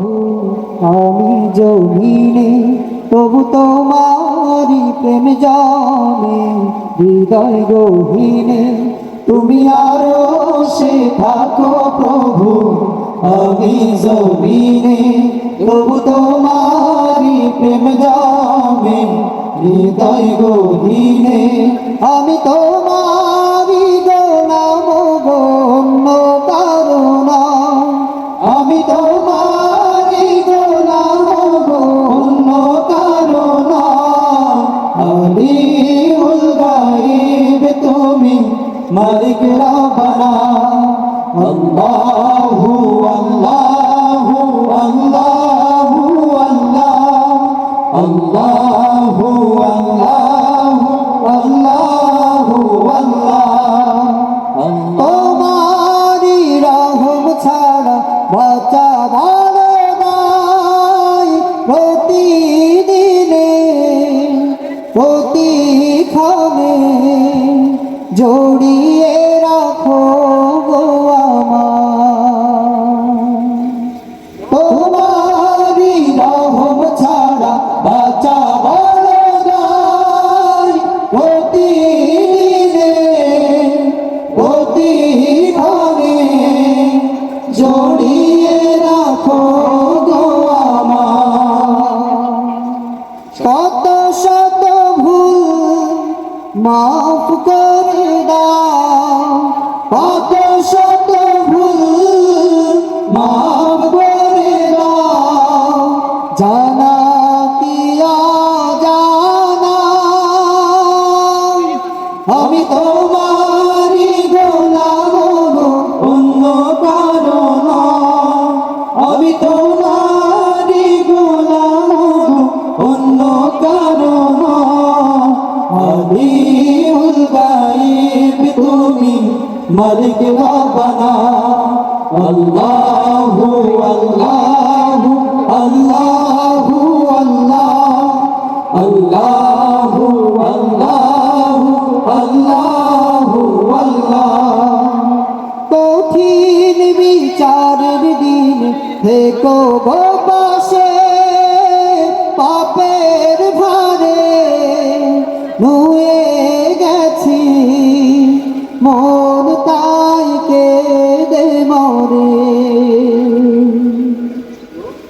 প্রভু আমি জমিনে, তবু তোমারি প্রেম জানে হৃদয় গহীনে। তুমি আরো সে থাকো প্রভু আমি জমিনে, তবু তোমারি প্রেম জানে হৃদয় গহীনে। আমি তোমারি গোলাম গো, অন্য কারো না। আমি তোমারি গোলাম গো, অন্য কারো না। আলিউল গায়ব তুমি মালিক রব্বানা। আল্লাহু আল্লাহু আল্লাহু আল্লাহ, আল্লাহু আল্লাহু আল্লাহু আল্লাহ। তোমারি রহম ছাড়া বাঁচা ভালো নাই। প্রতিদিনে প্রতিক্ষণে জড়িয়ে রাখো গো আমায়। তোমারি রহম ছাড়া বাঁচা ভালো নাই। প্রতিদিনে প্রতিক্ষণে জড়িয়ে রাখো গো আমায়। কত শত ভুল মাফ করে দাও, কত শত ভুল মাফ করে দাও। জানা কি অজানা আমি তোমারি গোলাম গো, অন্য কারো না। আমি তোমারি গোলাম গো, অন্য কারো না। আলিউল গায়ব তুমি মালিক রব্বানা। আল্লাহু আল্লাহু আল্লাহু আল্লাহ, আল্লাহু আল্লাহু আল্লাহু আল্লাহ। কঠিন বিচারের দিন থেকো গো পাশে, পাপের ভারে নুয়ে গেছি মন তাই কেঁদে মরে।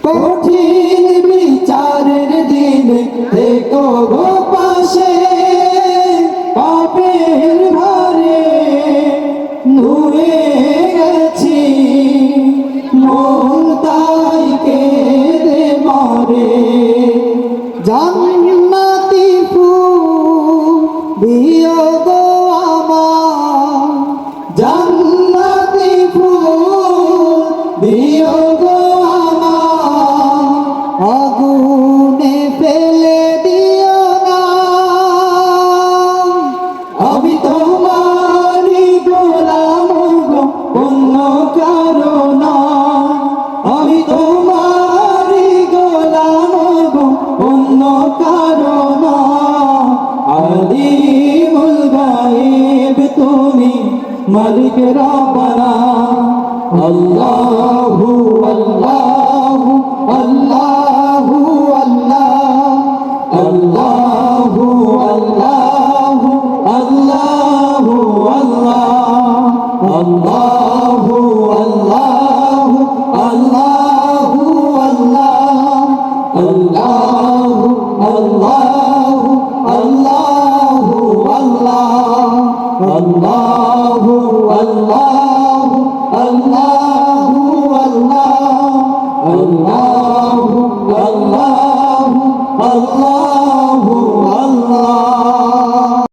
কঠিন বিচারের দিন থেকো গো পাশে, পাপের ভারে নুয়ে গেছি মন তাই কেঁদে মরে। জান্নাতি ফুল দিও গো আমার, জান্নাতি ফুল দিও গো আমার। আগুনে ফেলে দিও না, আমি তোমারি গোলাম গো, অন্য কারো না। আমি তোমারি গোলাম গো, অন্য কারো না। আলিউল গায়ব তুমি মালিক রব্বানা। আল্লাহু আল্লাহু আল্লাহু আল্লাহ, আল্লাহু আল্লাহু আল্লাহু আল্লাহ, আল্লাহু আল্লাহু আল্লাহু আল্লাহ, আল্লাহু আল্লাহু আল্লাহু আল্লাহ, আল্লাহু আল্লাহু আল্লাহু আল্লাহ, আল্লাহু আল্লাহু আল্লাহ।